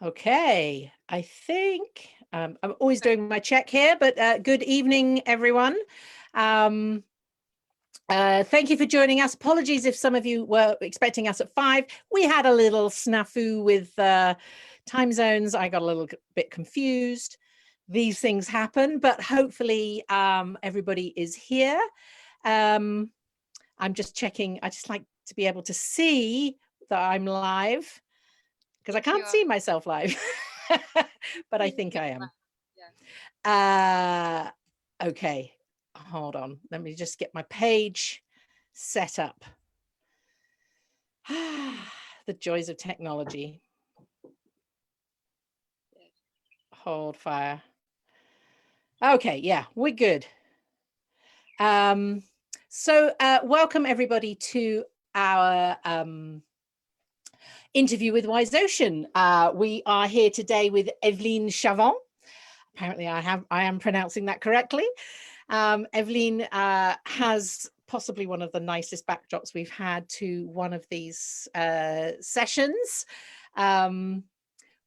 Okay, I think I'm always doing my check here, but good evening, everyone. Thank you for joining us. Apologies if some of you were expecting us at 5. We had a little snafu with time zones. I got a little bit confused. These things happen, but hopefully everybody is here. I'm just checking. I just like to be able to see that I'm live, because I can't see myself live, but I think I am. Okay, hold on. Let me just get my page set up. The joys of technology. Hold fire. Okay, yeah, we're good. So welcome everybody to our interview with WiseOcean. We are here today with Evelyne Chavent. Apparently I am pronouncing that correctly. Evelyne has possibly one of the nicest backdrops we've had to one of these sessions.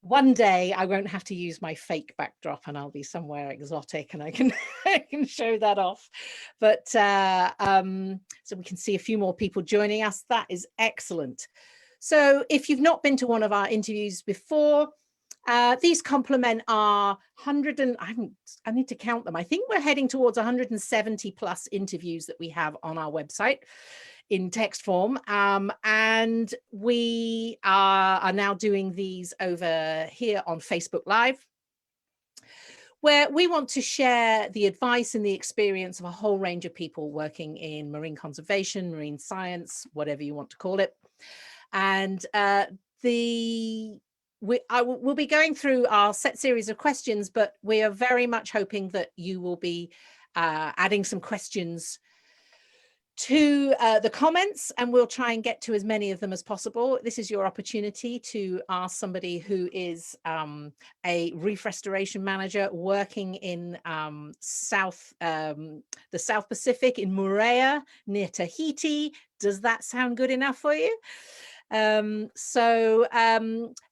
One day I won't have to use my fake backdrop and I'll be somewhere exotic and I can I can show that off. But so we can see a few more people joining us. That is excellent. So if you've not been to one of our interviews before, these complement our 100 and I need to count them. I think we're heading towards 170 plus interviews that we have on our website in text form. And we are now doing these over here on Facebook Live, where we want to share the advice and the experience of a whole range of people working in marine conservation, marine science, whatever you want to call it. And we'll be going through our set series of questions, but we are very much hoping that you will be adding some questions to the comments, and we'll try and get to as many of them as possible. This is your opportunity to ask somebody who is a reef restoration manager working in the South Pacific in Moorea near Tahiti. Does that sound good enough for you?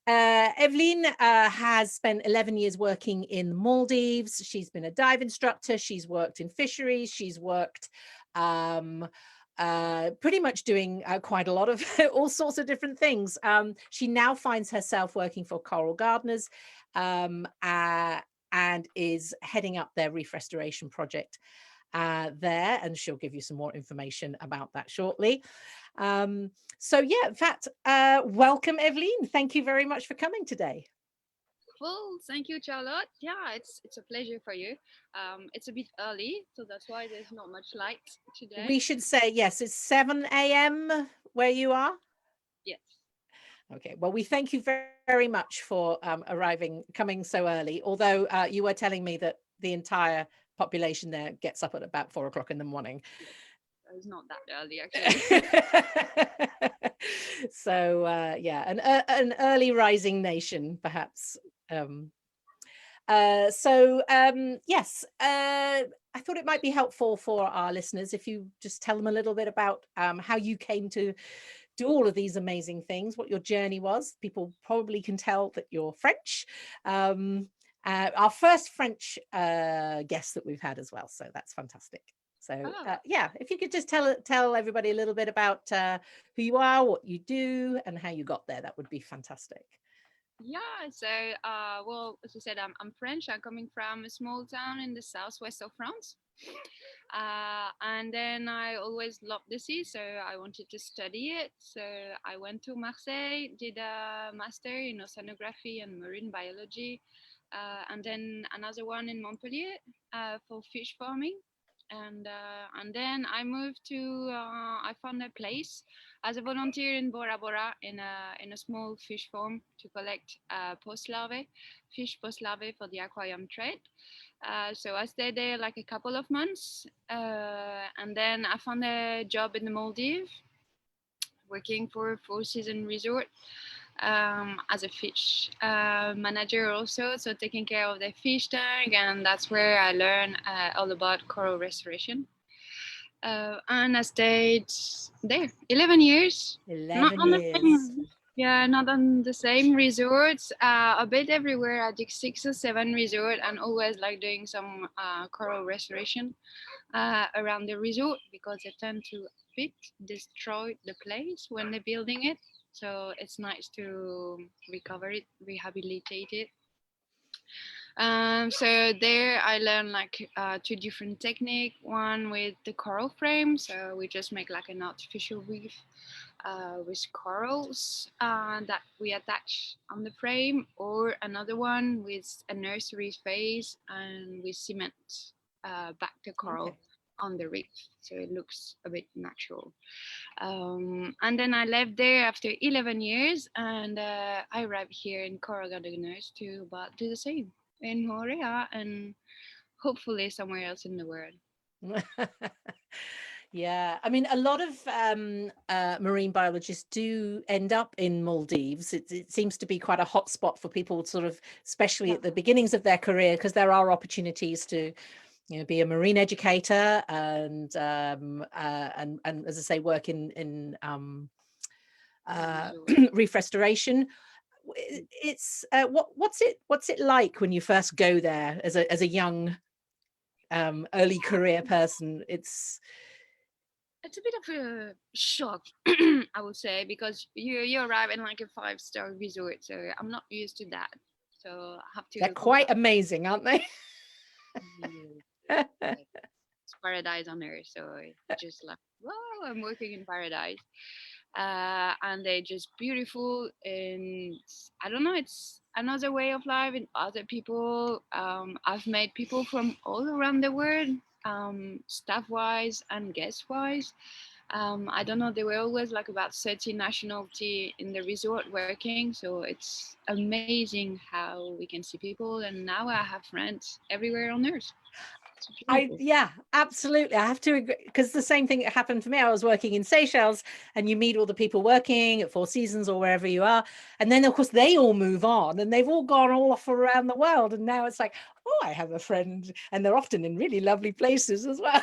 Evelyne has spent 11 years working in the Maldives. She's been a dive instructor. She's worked in fisheries. She's worked pretty much doing quite a lot of all sorts of different things. She now finds herself working for Coral Gardeners and is heading up their reef restoration project there, and she'll give you some more information about that shortly. So yeah, in fact, welcome Evelyne. Thank you very much for coming today. Well, thank you, Charlotte. Yeah, it's a pleasure for you. It's a bit early, so that's why there's not much light today. We should say, yes, it's 7 a.m. where you are? Yes. Okay, well, we thank you very much for coming so early, although you were telling me that the entire population there gets up at about 4 o'clock in the morning. Yes. It's not that early, actually. So yeah, an early rising nation, perhaps. Yes, I thought it might be helpful for our listeners if you just tell them a little bit about how you came to do all of these amazing things, what your journey was. People probably can tell that you're French. Our first French guest that we've had as well, so that's fantastic. So yeah, if you could just tell everybody a little bit about who you are, what you do, and how you got there, that would be fantastic. Yeah, so well, as you said, I'm French. I'm coming from a small town in the southwest of France. And then I always loved the sea, so I wanted to study it. So I went to Marseille, did a master in oceanography and marine biology, and then another one in Montpellier for fish farming. And then I moved to I found a place as a volunteer in Bora Bora in a small fish farm to collect post-larvae, fish post-larvae for the aquarium trade. So I stayed there like a couple of months, and then I found a job in the Maldives, working for a 4-season resort as a fish manager also, so taking care of the fish tank, and that's where I learned all about coral restoration. And I stayed there 11 years. 11 years. Yeah, not on the same resorts. A bit everywhere. I did 6 or 7 resorts, and always like doing some coral restoration around the resort, because they tend to a bit destroy the place when they're building it. So it's nice to recover it, rehabilitate it. So there I learned like 2 different techniques. One with the coral frame, so we just make like an artificial reef with corals that we attach on the frame, or another one with a nursery phase and we cement back the coral on the reef, so it looks a bit natural. And then I left there after 11 years, and I arrived here in Coral Gardeners to do the same in Montpellier and hopefully somewhere else in the world. Yeah, I mean, a lot of marine biologists do end up in Maldives. It seems to be quite a hot spot for people, sort of, especially at the beginnings of their career, because there are opportunities to, you know, be a marine educator and as I say, work in reef restoration. It's what's it like when you first go there as a young early career person? It's a bit of a shock, I would say, because you arrive in like a 5-star resort, so I'm not used to that. So I have to. They're quite amazing, aren't they? It's paradise on earth, so it's just like, whoa, I'm working in paradise. And they're just beautiful, and I don't know, it's another way of life. And other people, I've met people from all around the world, staff wise and guest wise. I don't know, there were always like about 30 nationality in the resort working, so it's amazing how we can see people, and now I have friends everywhere on earth. Yeah, absolutely. I have to agree, because the same thing happened for me. I was working in Seychelles, and you meet all the people working at Four Seasons or wherever you are, and then of course they all move on and they've all gone all off around the world, and now it's like, oh, I have a friend, and they're often in really lovely places as well.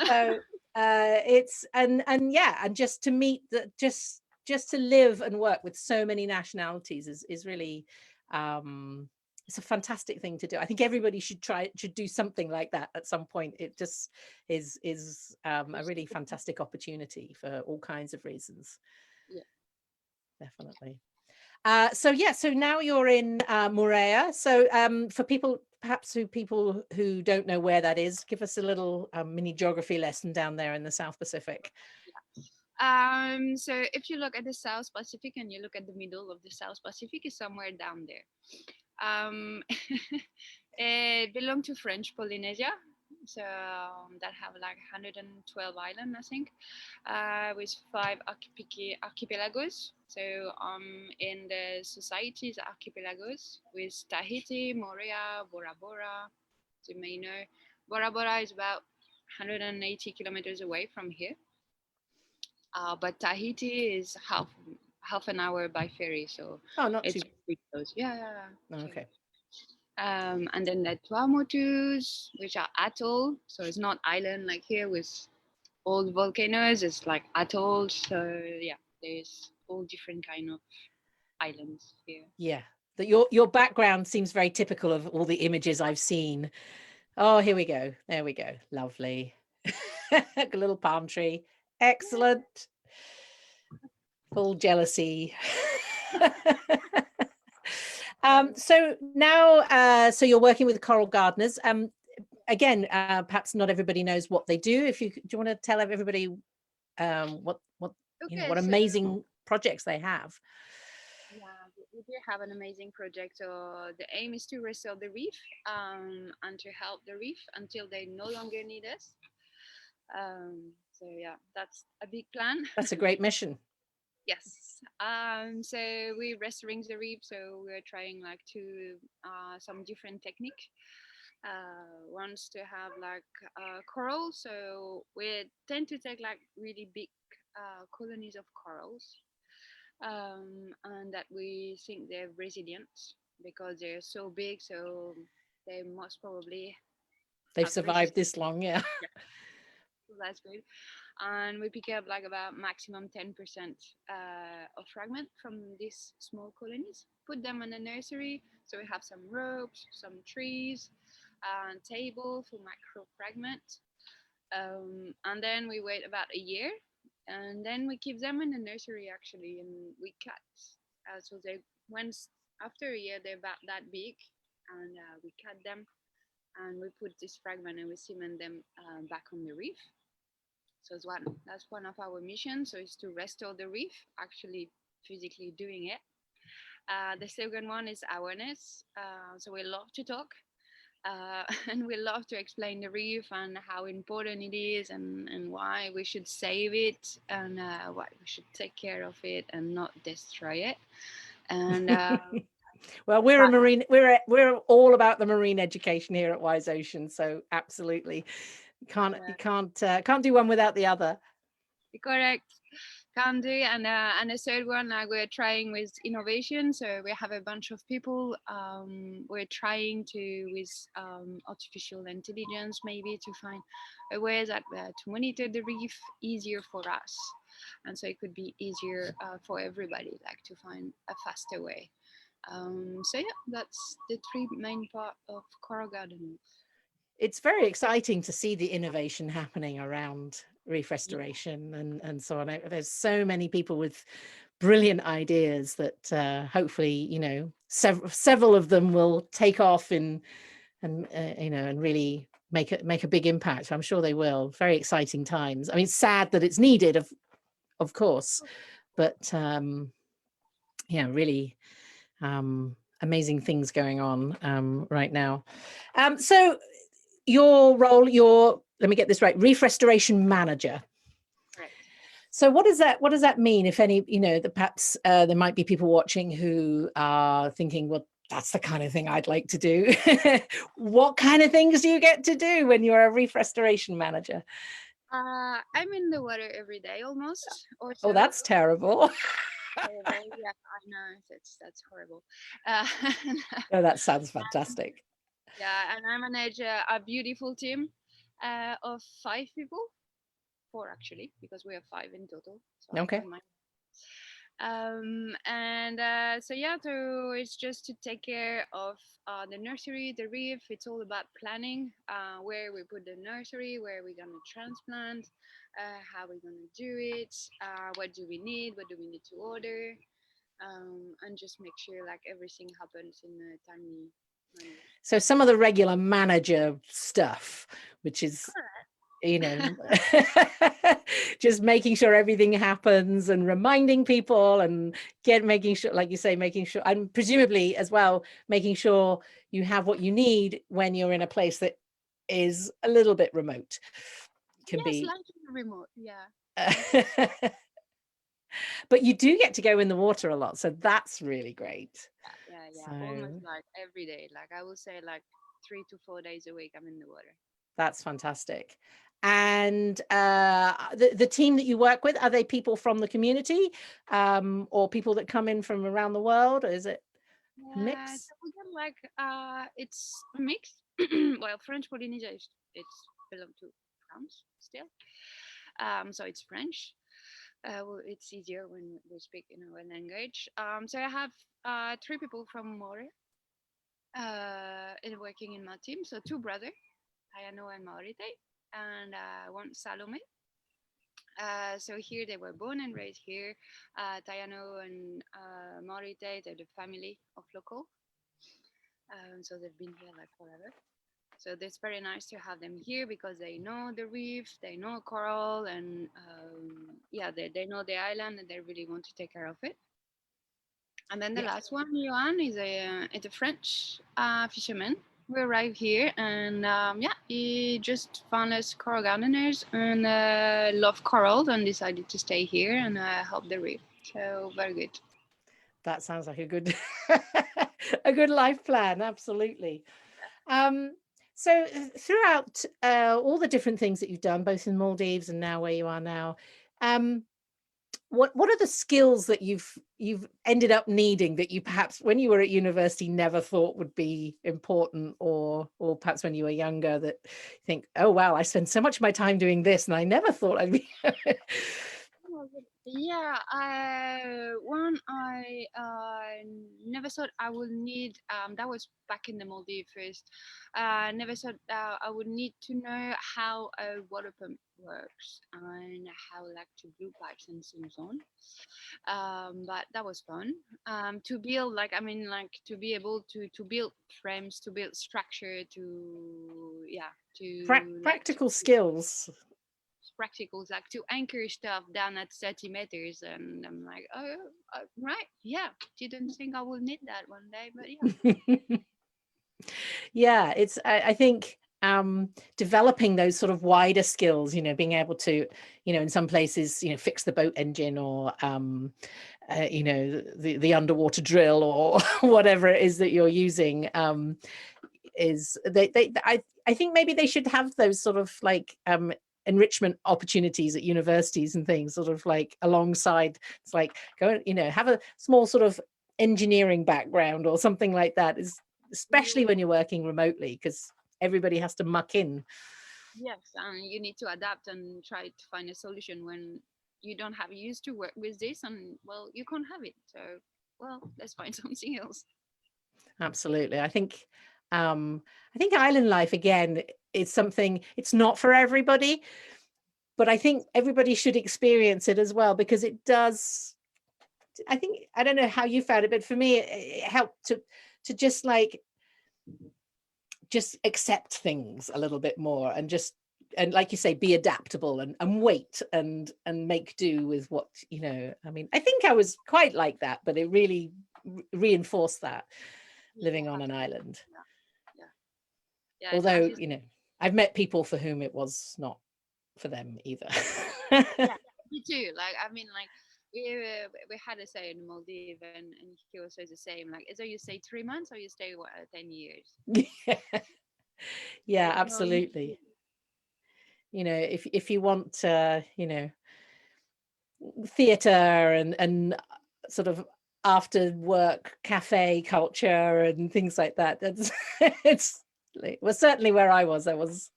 So it's and yeah, and just to meet that, just to live and work with so many nationalities is really it's a fantastic thing to do. I think everybody should do something like that at some point. It just is a really fantastic opportunity for all kinds of reasons. Yeah, definitely. So now you're in Morea. So for people who don't know where that is, give us a little mini geography lesson down there in the South Pacific. So if you look at the South Pacific and you look at the middle of the South Pacific, is somewhere down there. It belonged to French Polynesia, so that have like 112 islands, I think, with 5 archipelagos. So in the societies archipelagos with Tahiti, Morea, Bora Bora, you may know. Bora Bora is about 180 kilometers away from here. But Tahiti is half an hour by ferry, so not it's too pretty close. Yeah. Okay. And then the Tuamotus, which are atoll, so it's not island like here with old volcanoes. It's like atolls. So yeah, there's all different kind of islands here. Yeah, that your background seems very typical of all the images I've seen. Oh, here we go. There we go. Lovely. A little palm tree. Excellent. Full jealousy. So now, so you're working with coral gardeners. Again, perhaps not everybody knows what they do. Do you want to tell everybody what amazing projects they have? Yeah, we do have an amazing project. So the aim is to restore the reef and to help the reef until they no longer need us. So yeah, that's a big plan. That's a great mission. Yes. So we're restoring the reef. So we're trying like some different technique. Wants to have like coral. So we tend to take like really big colonies of corals. And that we think they're resilient because they're so big, so they most probably they've survived this long. Yeah. So that's good. and we pick up like about maximum 10% of fragment from these small colonies, put them in a nursery. So we have some ropes, some trees, and table for micro fragment. And then we wait about a year, and then we keep them in the nursery actually, and we cut. So they once after a year they're about that big, and we cut them, and we put this fragment and we cement them back on the reef. So that's one of our missions. So it's to restore the reef, actually physically doing it. The second one is awareness. So we love to talk. And we love to explain the reef and how important it is, and why we should save it, and why we should take care of it and not destroy it. And well, we're a marine. We're all about the marine education here at WiseOceans. So absolutely, you can't do one without the other. Correct. Can do. And the third one, we're trying with innovation. So we have a bunch of people. We're trying to with artificial intelligence maybe to find a way that to monitor the reef easier for us, and so it could be easier for everybody, like to find a faster way. So yeah, that's the three main part of coral gardening. It's very exciting to see the innovation happening around reef restoration and so on. There's so many people with brilliant ideas that hopefully, you know, several of them will take off and you know, and really make a big impact. I'm sure they will. Very exciting times. I mean, it's sad that it's needed, of course, but yeah, really amazing things going on right now. So your role, let me get this right, Reef Restoration Manager. Right. So what does that mean? If any, you know, that perhaps there might be people watching who are thinking, well, that's the kind of thing I'd like to do. What kind of things do you get to do when you're a Reef Restoration Manager? I'm in the water every day almost. Or Oh, so. that's terrible. Horrible. Yeah, I know. That's horrible. Oh, that sounds fantastic. Yeah, and I manage a beautiful team of 5 people, 4 actually, because we have 5 in total. So Okay. So yeah, so it's just to take care of the nursery, the reef. It's all about planning where we put the nursery, where we're gonna transplant, how we're gonna do it, what do we need, what do we need to order, and just make sure like everything happens in a timely manner. So some of the regular manager stuff, which is, you know, just making sure everything happens and reminding people and making sure, like you say, making sure, and presumably as well, making sure you have what you need when you're in a place that is a little bit remote. Can be slightly remote, yeah. But you do get to go in the water a lot, so that's really great. Yeah. So, almost like every day. Like I will say like 3 to 4 days a week I'm in the water. That's fantastic. And the team that you work with, are they people from the community or people that come in from around the world? Or is it a mix? So we have like it's a mix. Well, French Polynesia it's belong to France still. So it's French. Well, it's easier when we speak in our language. So I have 3 people from Montpellier working in my team. So 2 brothers, Tayano and Maurite, and 1 Salome. So here they were born and raised here. Tayano and Maurite, they're the family of local. So they've been here like forever. So it's very nice to have them here because they know the reef, they know coral, and yeah, they know the island and they really want to take care of it. And then the last one, Johan, is a French fisherman. We arrived here and yeah, he just found us coral gardeners and loved corals and decided to stay here and help the reef. So very good. That sounds like a good a good life plan. Absolutely. So throughout all the different things that you've done, both in Maldives and now where you are now, what are the skills that you've you've ended up needing that you perhaps when you were at university never thought would be important, or perhaps when you were younger that you think, oh wow, I spend so much of my time doing this and I never thought I'd be Yeah, one I never thought I would need. That was back in the Maldives first. Never thought I would need to know how a water pump works and how like to glue pipes and so on. But that was fun. To build like I mean like to be able to build frames, to build structure, to yeah, to like practical skills. practicals like to anchor stuff down at 30 meters, and I'm like, oh, right, yeah, didn't think I would need that one day, but yeah. Yeah, it's I think developing those sort of wider skills, being able to, in some places, fix the boat engine, or the underwater drill, or whatever it is that you're using, is I think maybe they should have those sort of like enrichment opportunities at universities and things, sort of like alongside. It's like go, have a small sort of engineering background or something like that, is especially when you're working remotely, because everybody has to muck in. Yes, and you need to adapt and try to find a solution when you don't have used to work with this, and well, you can't have it, so well, let's find something else. Absolutely. I think island life, again, is something, it's not for everybody, but I think everybody should experience it as well, because it does. I don't know how you found it, but for me it helped to just accept things a little bit more, and like you say, be adaptable, and wait and make do with what, I mean, I think I was quite like that, but it really reinforced that living on an island. Yeah, Although, I've met people for whom it was not for them either. yeah, me too. Like, I mean, like we had a say in Maldives, and he was the same. Like, either you stay 3 months or you stay 10 years. Yeah, absolutely. If you want theatre and sort of after work cafe culture and things like that, that's it's well, certainly where I was, but there's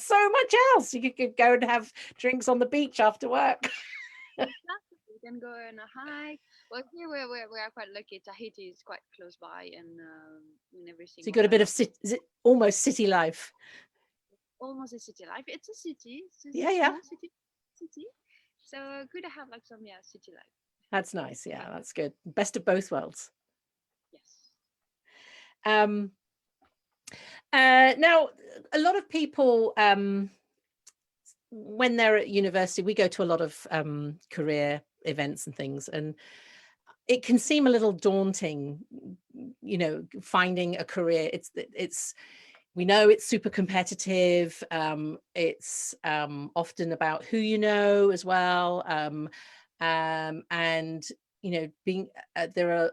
so much else. You could go and have drinks on the beach after work. You can go on a hike. Well, here we are quite lucky. Tahiti is quite close by, and everything. So you got a bit of is it almost city life? Almost a city life. It's a city. It's a Yeah. small city. So good to have like some city life. That's nice. Yeah, that's good. Best of both worlds. Yes. Now, a lot of people, when they're at university, we go to a lot of career events and things, and it can seem a little daunting, finding a career. We know it's super competitive. It's often about who you know as well, and being there are.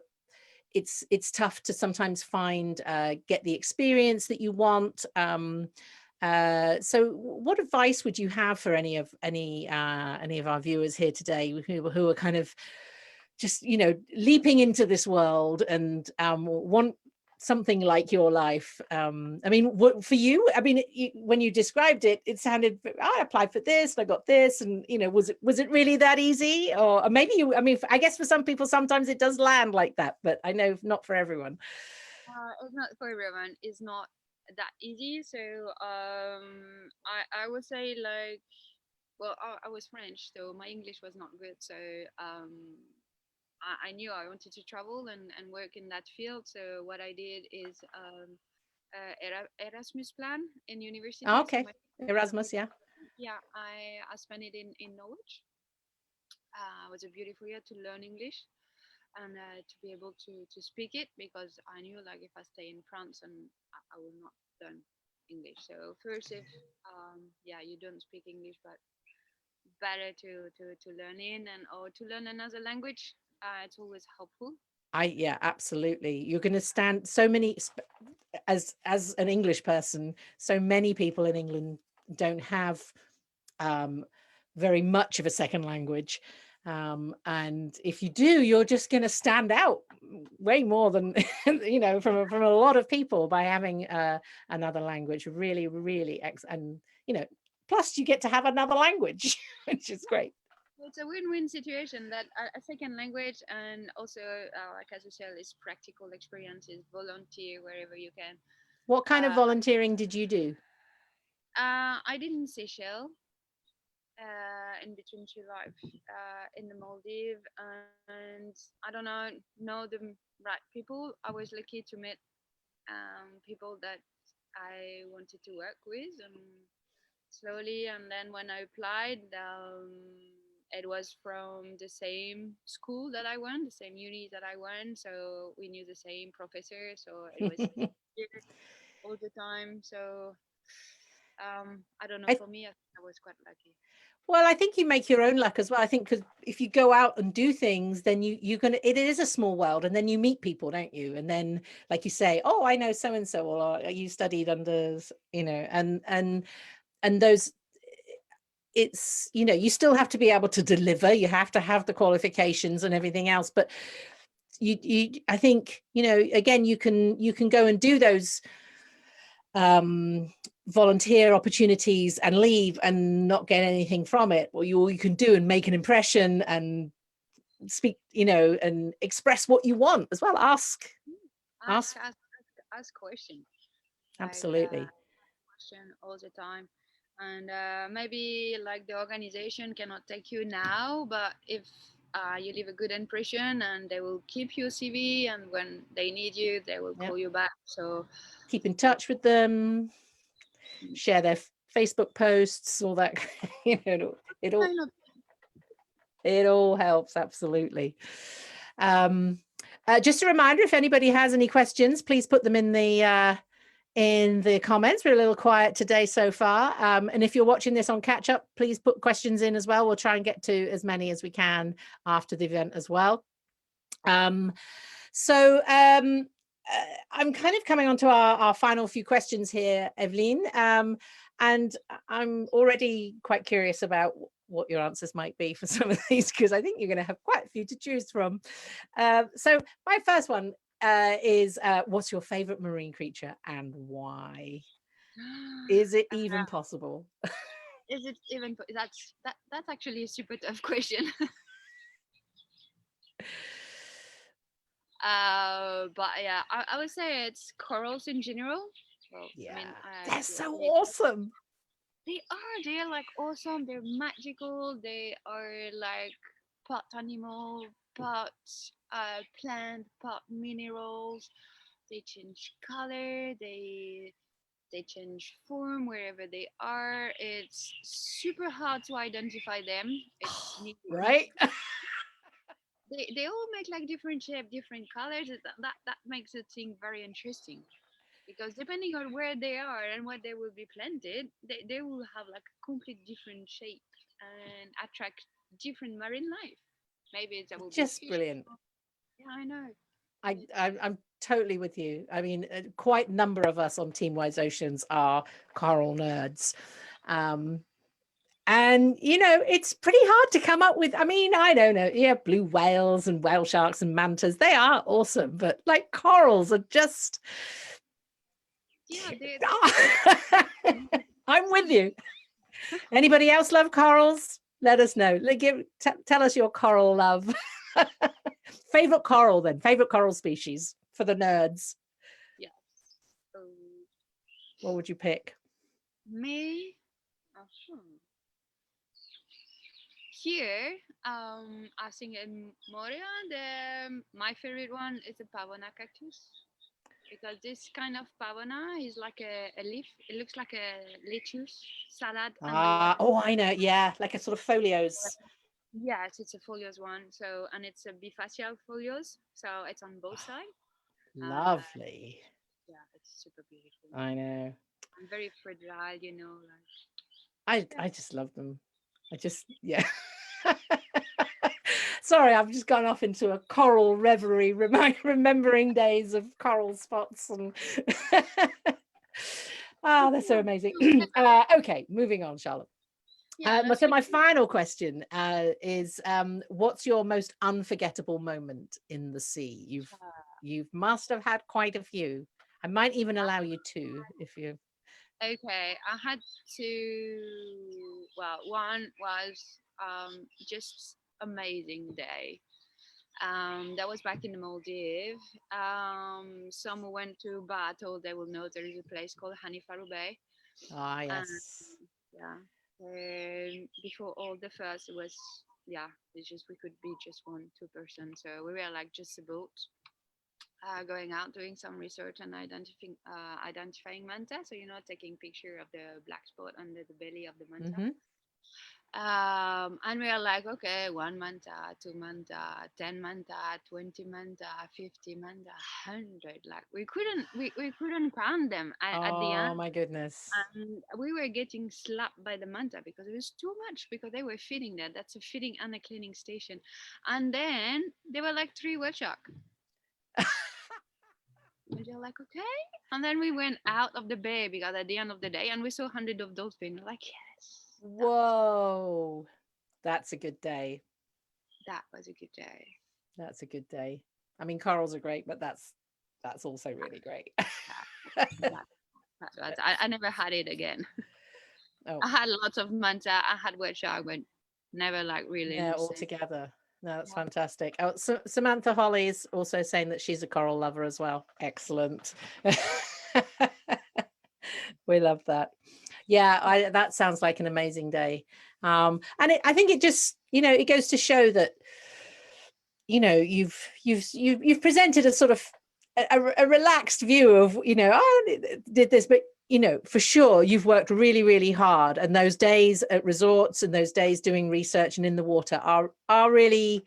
It's tough to sometimes find get the experience that you want. So what advice would you have for any of our viewers here today who are kind of just leaping into this world and want something like your life? I mean, what for you? I mean, when you described it, it sounded, I applied for this and I got this, and was it really that easy? Or maybe I mean, I guess for some people sometimes it does land like that, but I know not for everyone. It's not for everyone. It's not that easy. So I would say like, well, I was French, so my English was not good. So I knew I wanted to travel and work in that field. So what I did is Erasmus plan in university. Oh, okay. So Erasmus, yeah. Yeah, I spent it in Norwich. It was a beautiful year to learn English and to be able to speak it, because I knew like if I stay in France and I will not learn English. So first, if you don't speak English, but better to learn or to learn another language. It's always helpful. Yeah, absolutely. You're going to stand so many, as an English person, so many people in England don't have very much of a second language. And if you do, you're just going to stand out way more than from a lot of people by having another language. Really, really and plus you get to have another language, which is great. It's a win-win situation, that a second language, and also, like as you said, is practical experiences, volunteer wherever you can. What kind of volunteering did you do? I did in Seychelles, in between two life, in the Maldives, and I don't know the right people. I was lucky to meet people that I wanted to work with, and slowly, and then when I applied, it was from the same school that I went, the same uni that I went, so we knew the same professor, so it was all the time. So I don't know, for me, I think I was quite lucky. Well, I think you make your own luck as well. I think because if you go out and do things, then you're gonna. It is a small world, and then you meet people, don't you? And then, like you say, oh, I know so and so, or you studied under, and those. It's you still have to be able to deliver. You have to have the qualifications and everything else, but I think again you can go and do those volunteer opportunities and leave and not get anything from it. Or you can do and make an impression and speak, and express what you want as well. Ask questions. Absolutely. Question all the time. And maybe like the organization cannot take you now, but if you leave a good impression, and they will keep your CV, and when they need you, they will call you back. So keep in touch with them, share their Facebook posts, all that. It all helps. Absolutely. Just a reminder, if anybody has any questions, please put them in the comments. We're a little quiet today so far. And if you're watching this on catch up, please put questions in as well. We'll try and get to as many as we can after the event as well. So I'm kind of coming on to our final few questions here, Evelyne. And I'm already quite curious about what your answers might be for some of these, because I think you're going to have quite a few to choose from. So my first one is what's your favorite marine creature and why? Is it even possible? Is it even that's actually a super tough question. But yeah, I would say it's corals in general. Well, yeah, I mean, they're so awesome. They're like awesome. They're magical. They are like part animal, part plant, part minerals. They change color. They change form wherever they are. It's super hard to identify them. It's right. They all make like different shape, different colors. That makes the thing very interesting, because depending on where they are and what they will be planted, they will have like a complete different shape and attract different marine life. Maybe that will just be brilliant. Yeah, I know. I'm totally with you. I mean, quite a number of us on Team WiseOceans are coral nerds. And it's pretty hard to come up with. I mean, I don't know. Yeah, blue whales and whale sharks and mantas, they are awesome, but like corals are just. Yeah, I'm with you. Anybody else love corals? Let us know. Tell us your coral love. Favorite coral, then. Favorite coral species for the nerds. Yes. What would you pick? Me? Here, I think in Moria, my favorite one is the pavona cactus, because this kind of pavona is like a leaf. It looks like a lettuce salad. Oh, I know. Yeah, like a sort of folios. Yes, it's a folios one. So, and it's a bifacial folios. So it's on both sides. Lovely. Yeah, it's super beautiful. I know. And very fragile, I just love them. Yeah. Sorry, I've just gone off into a coral reverie, remembering days of coral spots and they're so amazing. Okay, moving on, Charlotte. Yeah, that's So good. my final question is, what's your most unforgettable moment in the sea? You must have had quite a few. I might even allow you two if you. Okay, I had to. Well, one was just amazing day. That was back in the Maldives. Some went to battle. They will know there is a place called Hanifaru Bay. Ah, And yes. yeah, before all the first it was yeah, it's just we could be just 1 2 person. So we were like just a boat. Going out doing some research and identifying manta. So taking picture of the black spot under the belly of the manta. Mm-hmm. And we are like, okay, 1 manta, 2 manta, 10 manta, 20 manta, 50 manta, 100. Like we couldn't count them at the end. Oh my goodness. And we were getting slapped by the manta because it was too much because they were feeding there. That's a feeding and a cleaning station. And then there were like 3 whale shark. And you're like, okay. And then we went out of the bay because at the end of the day, and we saw hundreds of dolphins. Like, yes, Whoa, that's a good day. that was a good day. That's a good day. I mean, corals are great, but that's also really great. That's I never had it again. Oh, I had lots of manta. I had whale shark, but never like really in yeah, the all same. together. No, that's Yeah. fantastic. Oh, so Samantha Holly is also saying that she's a coral lover as well. Excellent. We love that. Yeah, that sounds like an amazing day. And I think it just, it goes to show that, you've presented a sort of a relaxed view of, I did this, but for sure you've worked really, really hard, and those days at resorts and those days doing research and in the water are really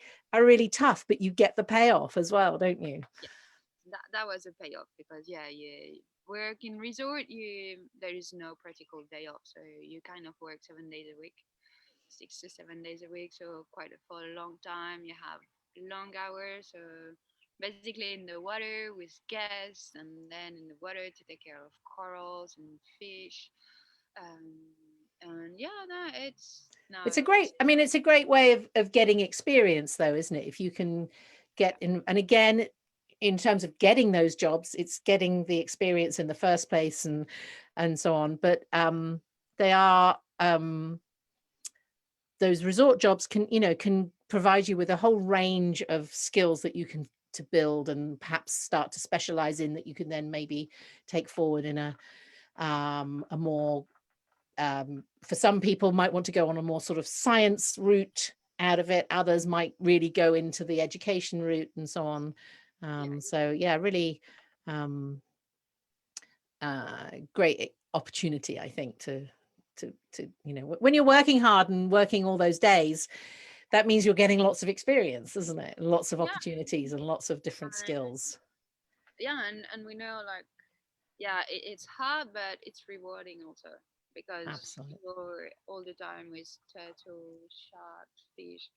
tough, but you get the payoff as well, don't you? That was a payoff because you work in resort. There is no practical day off, so you kind of work 7 days a week, 6 to 7 days a week. So quite for a long time, you have long hours. So basically in the water with guests, and then in the water to take care of corals and fish. And yeah, no, it's no, It's a it's great, I mean, it's a great way of getting experience though, isn't it? If you can get in, and again, in terms of getting those jobs, it's getting the experience in the first place and so on. But they are those resort jobs can provide you with a whole range of skills that you can to build and perhaps start to specialize in, that you can then maybe take forward in a more for some people might want to go on a more sort of science route out of it. Others might really go into the education route and so on. So yeah, really great opportunity, I think, to when you're working hard and working all those days, that means you're getting lots of experience, isn't it? Lots of yeah, opportunities and lots of different and, skills. yeah, and we know like yeah, it's hard, but it's rewarding also because Absolutely. you're all the time with turtles, sharks, fish,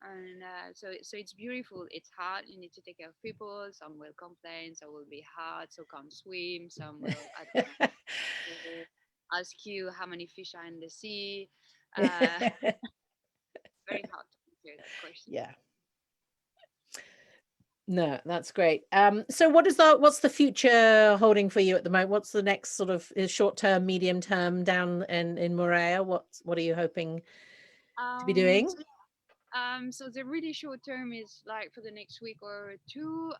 and so it's beautiful. It's hard. You need to take care of people. Some will complain. Some will be hard. So come swim. Some will ask you how many fish are in the sea. Very hard to answer that question. Yeah. No, that's great. So what's the future holding for you at the moment? What's the next sort of short term, medium term down in Morea? What are you hoping to be Um, doing? so so the really short term is like for the next week or two.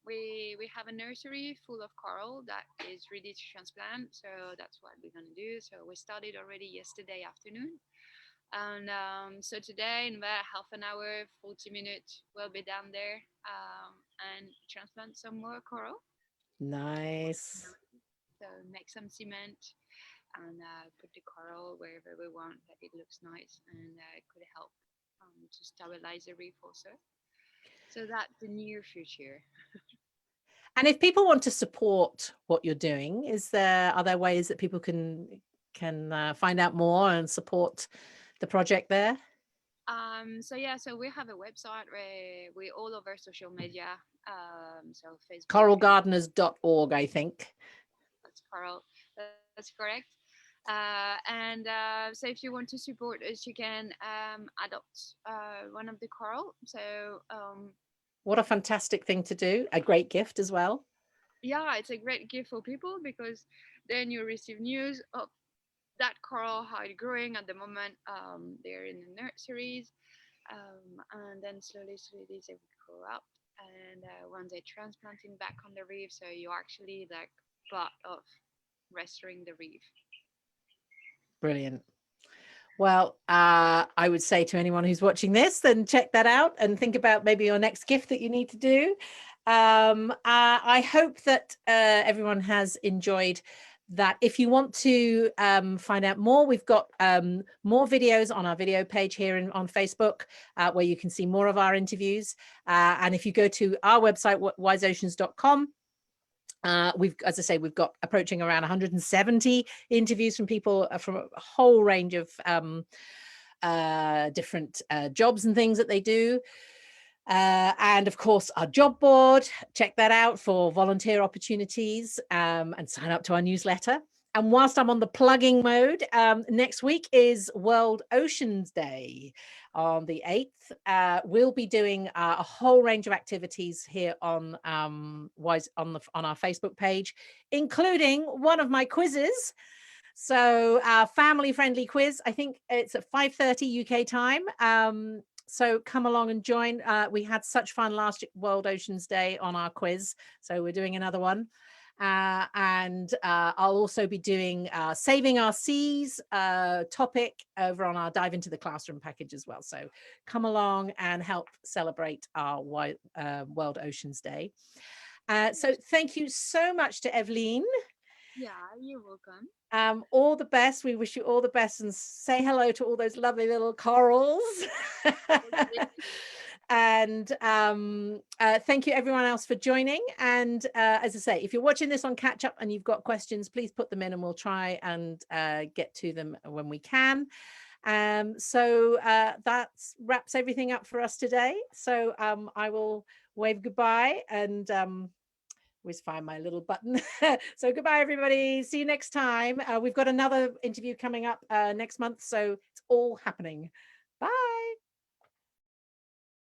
We have a nursery full of coral that is ready to transplant. So that's what we're gonna do. So we started already yesterday afternoon, and so today in about half an hour, 40 minutes, we'll be down there and transplant some more coral. Nice. So make some cement and put the coral wherever we want that it looks nice, and it could help to stabilize the reef also. So that's the near future. And if people want to support what you're doing, are there ways that people can find out more and support the project there? So yeah, so we have a website where we all over social media. So Facebook. Coralgardeners.org, I think. That's Coral. That's correct. So if you want to support us, you can adopt one of the coral. So what a fantastic thing to do. A great gift as well. yeah, it's a great gift for people because then you receive news of that coral, how it's growing at the moment. They're in the nurseries, and then slowly they will grow up, and once they're transplanting back on the reef, so you're actually like part of restoring the reef. Brilliant. Well, I would say to anyone who's watching this, then check that out and think about maybe your next gift that you need to do. I hope that everyone has enjoyed that. If you want to find out more, we've got more videos on our video page here on Facebook, where you can see more of our interviews. And if you go to our website, wiseoceans.com, as I say, we've got approaching around 170 interviews from people from a whole range of different jobs and things that they do. And of course, our job board, check that out for volunteer opportunities, and sign up to our newsletter. And whilst I'm on the plugging mode, next week is World Oceans Day on the 8th. We'll be doing a whole range of activities here on on our Facebook page, including one of my quizzes. So family-friendly quiz. I think it's at 5:30 UK time. So come along and join. We had such fun last World Oceans Day on our quiz, so we're doing another one. And I'll also be doing Saving Our Seas topic over on our Dive into the Classroom package as well. So come along and help celebrate our World Oceans Day. So thank you so much to Evelyne. Yeah, you're welcome. All the best. We wish you all the best, and say hello to all those lovely little corals. And thank you everyone else for joining. And as I say, if you're watching this on catch up and you've got questions, please put them in and we'll try and get to them when we can. So that wraps everything up for us today. So I will wave goodbye and always find my little button. So goodbye everybody, see you next time. We've got another interview coming up next month, so it's all happening. Bye.